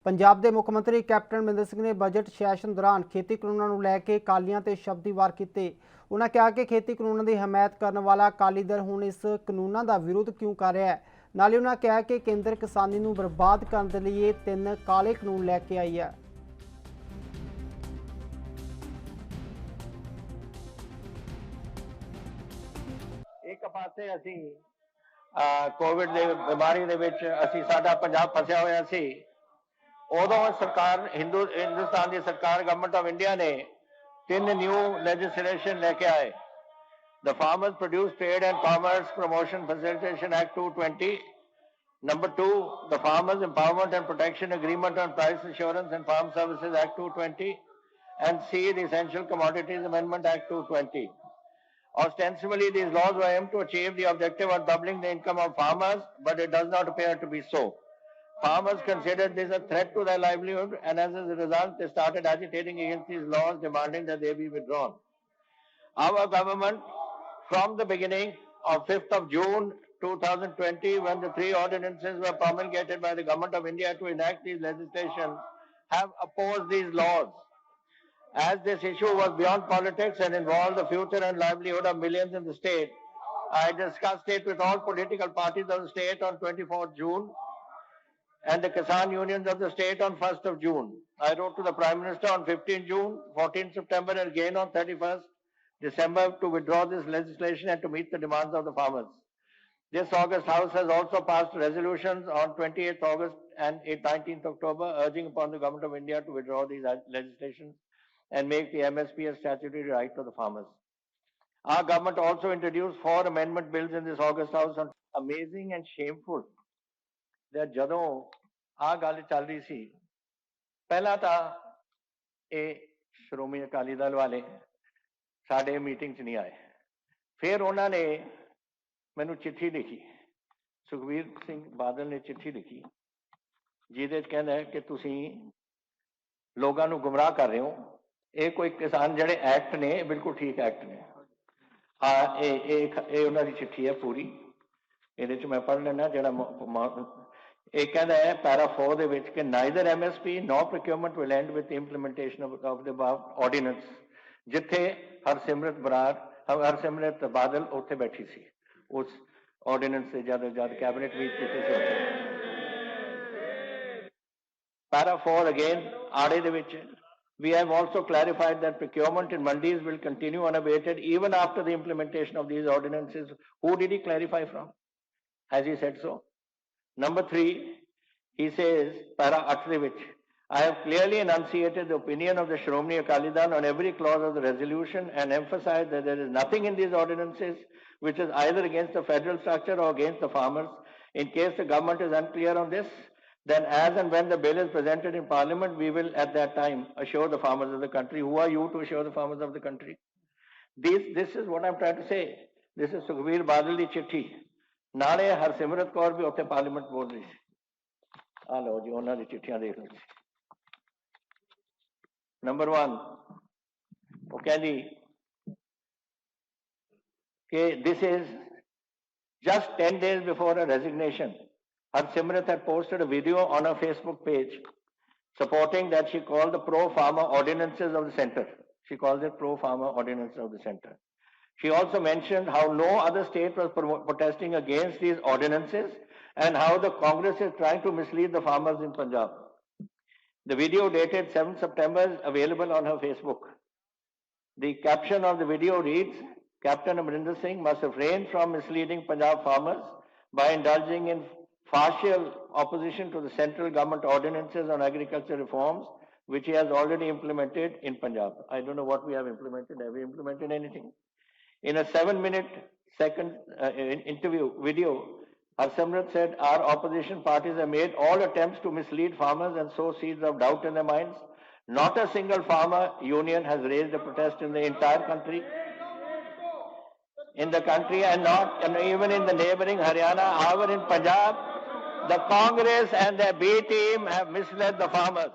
पंजाब के मुख्यमंत्री कैप्टन अमरिंदर सिंह ने बजट सैशन दौरान खेती कानूनों को लैके अकालियां ते शब्दी वार किए। उन्होंने कहा कि खेती कानूनों की हमायत करने वाला अकाली दल हुण इस कानूनों का विरोध क्यों कर रहा है। नाले उन्होंने कहा कि केंद्र किसानी को बर्बाद करने के लिए 3 काले कानून लैके आई है। एक पासे असी कोविड की बीमारी असी साडा पंजाब फसिया होया सी। उदों सरकार हिंदुस्तान की सरकार गवर्नमेंट ऑफ इंडिया ने 3 न्यू लेजिस्लेशन लेके आए। The farmers produce trade and commerce promotion facilitation act 220, number 2 the farmers empowerment and protection agreement on price insurance and farm services act 220, and C the Essential Commodities Amendment Act 220. Ostensibly, these laws were aimed to achieve the objective of doubling the income of farmers, but it does not appear to be so. Farmers considered this a threat to their livelihood, and as a result, they started agitating against these laws, demanding that they be withdrawn. Our government, from the beginning of 5th of June 2020, when the 3 ordinances were promulgated by the Government of India to enact these legislation, have opposed these laws. As this issue was beyond politics and involved the future and livelihood of millions in the state, I discussed it with all political parties of the state on 24th June and the Kisan unions of the state on 1st of June. I wrote to the Prime Minister on 15th June, 14th September and again on 31st December to withdraw this legislation and to meet the demands of the farmers. This August House has also passed resolutions on 28th August and 19th October urging upon the Government of India to withdraw these legislations and make the MSP a statutory right to the farmers. Our government also introduced 4 amendment bills in this August House on amazing and shameful that ਜਦੋਂ ਆ ਗੱਲ ਚੱਲ ਰਹੀ ਸੀ ਪਹਿਲਾਂ ਤਾਂ ਇਹ ਸ਼੍ਰੋਮਣੀ ਅਕਾਲੀ ਦਲ ਵਾਲੇ ਸਾਡੇ ਮੀਟਿੰਗ 'ਚ ਨਹੀਂ ਆਏ। ਫਿਰ ਉਹਨਾਂ ਨੇ ਮੈਨੂੰ ਚਿੱਠੀ ਲਿਖੀ, ਸੁਖਬੀਰ ਸਿੰਘ ਬਾਦਲ ਨੇ ਚਿੱਠੀ ਲਿਖੀ ਜਿਹਦੇ 'ਚ ਕਹਿੰਦਾ ਹੈ ਕਿ ਤੁਸੀਂ ਲੋਕਾਂ ਨੂੰ ਗੁੰਮਰਾਹ ਕਰ ਰਹੇ ਹੋ। ਇਹ ਕੋਈ ਕਿਸਾਨ ਜਿਹੜੇ ਐਕਟ ਨੇ ਬਿਲਕੁਲ ਠੀਕ ਐਕਟ ਨੇ। ਹਾਂ ਇਹ ਉਹਨਾਂ ਦੀ ਚਿੱਠੀ ਹੈ ਪੂਰੀ, ਇਹਦੇ 'ਚ ਮੈਂ ਪੜ੍ਹ ਲੈਣਾ ਜਿਹੜਾ ਇਹ ਕਹਿੰਦਾ ਹੈ ਪੈਰਾ 4 ਦੇ ਵਿੱਚ ਕਿ neither MSP no procurement will end with implementation of the above ordinance. ਜਿੱਥੇ ਹਰਸਿਮਰਤ ਬਾਦਲ ਉੱਥੇ ਬੈਠੀ ਸੀ ਉਸ ਆਰਡੀਨੈਂਸ ਦੇ ਜਦ ਕੈਬਨਿਟ ਵਿੱਚ ਕੀਤੇ ਸੀ। ਪੈਰਾ 4 ਅਗੇਨ ਆੜੇ ਦੇ ਵਿੱਚ we have also clarified that procurement in mandis will continue unabated even after the implementation of these ordinances. Who did he clarify from? Has he said so? Number 3, he says, para 8 which I have clearly enunciated the opinion of the Shromani Akali Dal on every clause of the resolution and emphasized that there is nothing in these ordinances which is either against the federal structure or against the farmers. In case the government is unclear on this, then as and when the bill is presented in parliament, we will at that time assure the farmers of the country. Who are you to assure the farmers of the country? This is what I'm trying to say. This is Sukhbir Badal di chitti. ਨਾਲੇ ਹਰਸਿਮਰਤ ਕੌਰ ਵੀ ਉੱਥੇ parliament ਬੋਲ ਰਹੀ ਸੀ। ਆ ਲਓ ਜੀ ਉਹਨਾਂ ਦੀ ਚਿੱਠੀਆਂ ਦੇਖ ਲਓ ਜੀ। ਨੰਬਰ 1 ਉਹ ਕਹਿੰਦੀ ਕਿ this is just 10 days before her resignation. Harsimrat had posted a video on her Facebook page supporting that she called the pro-farmer ordinances of the center. She calls it pro-farmer ordinances of the center. She also mentioned how no other state was protesting against these ordinances and how the Congress is trying to mislead the farmers in Punjab. The video dated 7th September is available on her Facebook. The caption of the video reads, Captain Amrinder Singh must refrain from misleading Punjab farmers by indulging in partial opposition to the central government ordinances on agriculture reforms, which he has already implemented in Punjab. I don't know what we have implemented. Have we implemented anything? In a 7-minute interview video, Harsimrat said, our opposition parties have made all attempts to mislead farmers and sow seeds of doubt in their minds. Not a single farmer union has raised a protest in the entire country. And even in the neighboring Haryana, however in Punjab, the Congress and their B team have misled the farmers.